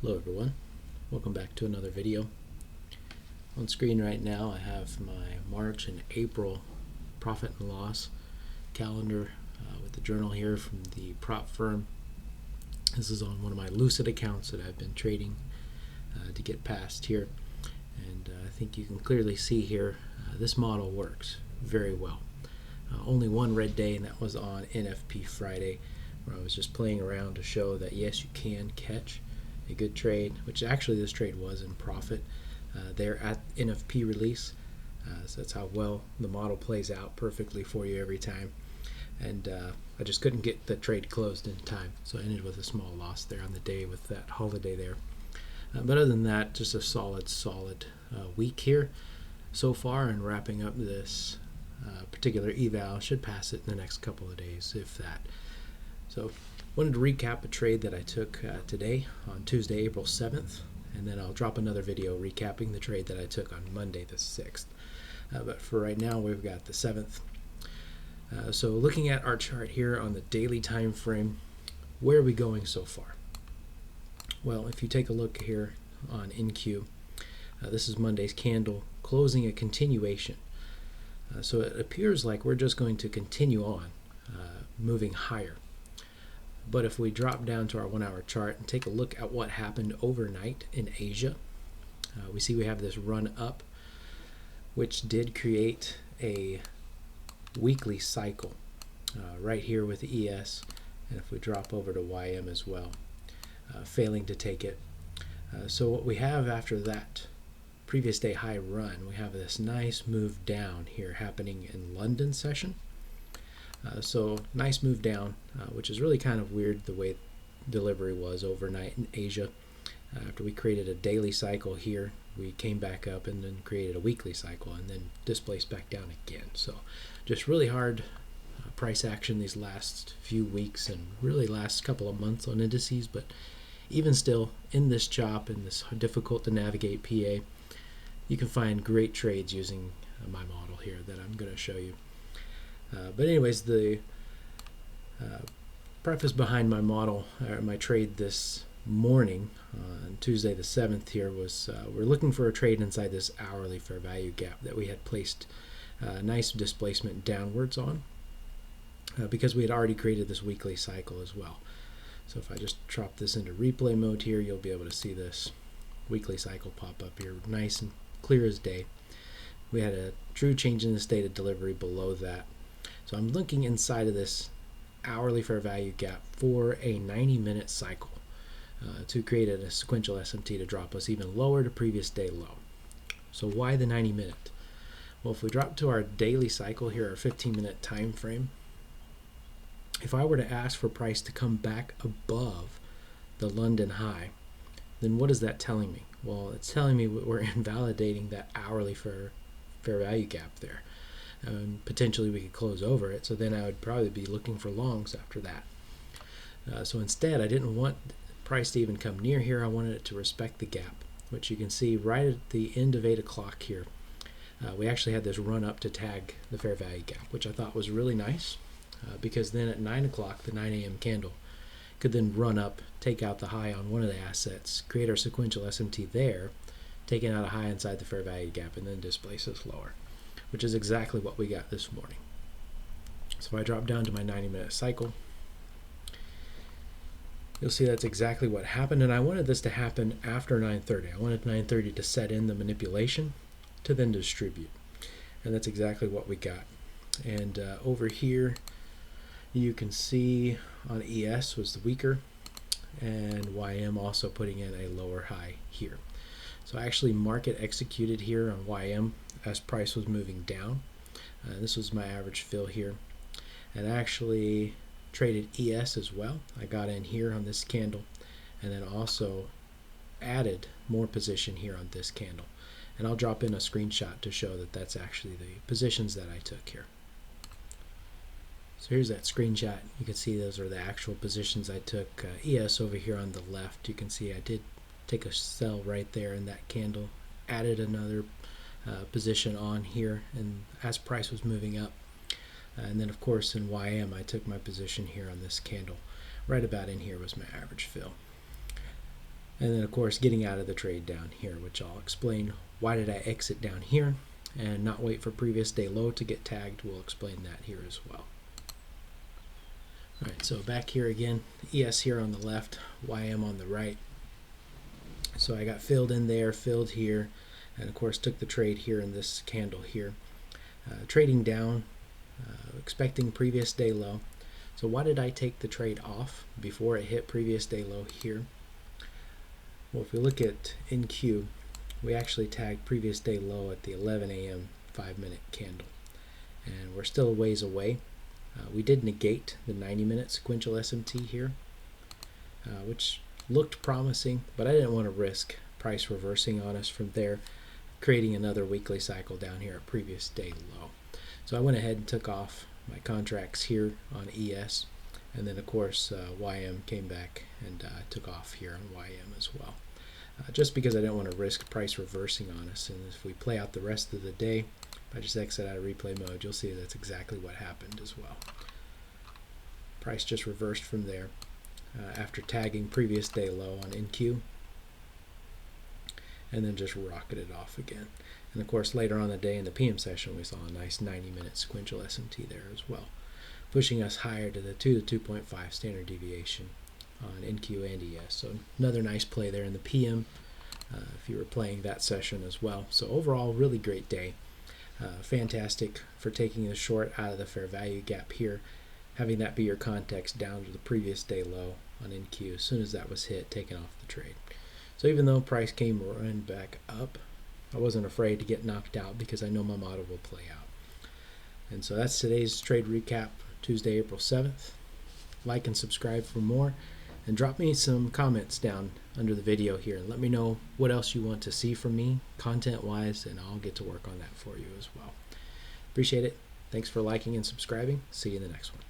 Hello everyone, welcome back to another video. On screen right now I have my March and April profit and loss calendar with the journal here from the prop firm. This is on one of my Lucid accounts that I've been trading to get past here, and I think you can clearly see here this model works very well. Only one red day, and that was on NFP Friday, where I was just playing around to show that yes, you can catch a good trade, which actually this trade was in profit there at NFP release. So that's how well the model plays out perfectly for you every time. And I just couldn't get the trade closed in time, so I ended with a small loss there on the day with that holiday there. But other than that, just a solid week here so far, and wrapping up this particular eval. Should pass it in the next couple of days, if that. So wanted to recap a trade that I took today on Tuesday, April 7th, and then I'll drop another video recapping the trade that I took on Monday the 6th. But for right now, we've got the 7th. So looking at our chart here on the daily time frame, where are we going so far? Well, if you take a look here on NQ, this is Monday's candle closing a continuation. So it appears like we're just going to continue on moving higher. But if we drop down to our 1 hour chart and take a look at what happened overnight in Asia, we see we have this run up, which did create a weekly cycle right here with ES, and if we drop over to YM as well, failing to take it. So what we have after that previous day high run, we have this nice move down here happening in London session. So nice move down, which is really kind of weird the way delivery was overnight in Asia. After we created a daily cycle here, we came back up and then created a weekly cycle and then displaced back down again. So just really hard price action these last few weeks and really last couple of months on indices. But even still, in this chop, in this difficult to navigate PA, you can find great trades using my model here that I'm going to show you. But anyways, the preface behind my model, or my trade this morning on Tuesday the 7th here was we're looking for a trade inside this hourly fair value gap that we had placed nice displacement downwards on because we had already created this weekly cycle as well. So if I just drop this into replay mode here, you'll be able to see this weekly cycle pop up here nice and clear as day. We had a true change in the state of delivery below that. So I'm looking inside of this hourly fair value gap for a 90-minute cycle to create a sequential SMT to drop us even lower to previous day low. So why the 90-minute? Well, if we drop to our daily cycle here, our 15-minute time frame, if I were to ask for price to come back above the London high, then what is that telling me? Well, it's telling me we're invalidating that hourly fair value gap there. Potentially we could close over it, so then I would probably be looking for longs after that. So instead, I didn't want price to even come near here. I wanted it to respect the gap, which you can see right at the end of 8 o'clock here. We actually had this run up to tag the fair value gap, which I thought was really nice because then at 9 o'clock, the 9 a.m. candle could then run up, take out the high on one of the assets, create our sequential SMT there, taking out a high inside the fair value gap, and then displace us lower, which is exactly what we got this morning. So if I drop down to my 90-minute cycle, you'll see that's exactly what happened, and I wanted this to happen after 9:30. I wanted 9:30 to set in the manipulation to then distribute, and that's exactly what we got. And over here, you can see on ES was the weaker, and YM also putting in a lower high here. So actually market executed here on YM as price was moving down. This was my average fill here, and actually traded ES as well. I got in here on this candle and then also added more position here on this candle, and I'll drop in a screenshot to show that that's actually the positions that I took here. So here's that screenshot. You can see those are the actual positions I took. ES over here on the left, you can see I did take a sell right there in that candle, added another position on here, and as price was moving up. And then of course in YM I took my position here on this candle. Right about in here was my average fill. And then of course getting out of the trade down here, which I'll explain why did I exit down here and not wait for previous day low to get tagged. We'll explain that here as well. Alright, so back here again, ES here on the left, YM on the right. So I got filled in there, filled here, and of course took the trade here in this candle here. Trading down, expecting previous day low. So why did I take the trade off before it hit previous day low here? Well, if we look at NQ, we actually tagged previous day low at the 11 a.m. 5-minute candle. And we're still a ways away. We did negate the 90-minute sequential SMT here, which looked promising, but I didn't want to risk price reversing on us from there, creating another weekly cycle down here at previous day low. So I went ahead and took off my contracts here on ES, and then of course YM came back and took off here on YM as well, just because I didn't want to risk price reversing on us. And if we play out the rest of the day, if I just exit out of replay mode, you'll see that's exactly what happened as well. Price just reversed from there after tagging previous day low on NQ, and then just rocketed off again. And of course later on in the day in the PM session we saw a nice 90-minute sequential SMT there as well, pushing us higher to the 2 to 2.5 standard deviation on NQ and ES. So another nice play there in the PM if you were playing that session as well. So overall, really great day. Fantastic for taking the short out of the fair value gap here, having that be your context down to the previous day low on NQ. As soon as that was hit, taking off the trade. So even though price came running back up, I wasn't afraid to get knocked out because I know my model will play out. And so that's today's trade recap, Tuesday, April 7th. Like and subscribe for more, and drop me some comments down under the video here and let me know what else you want to see from me content-wise, and I'll get to work on that for you as well. Appreciate it. Thanks for liking and subscribing. See you in the next one.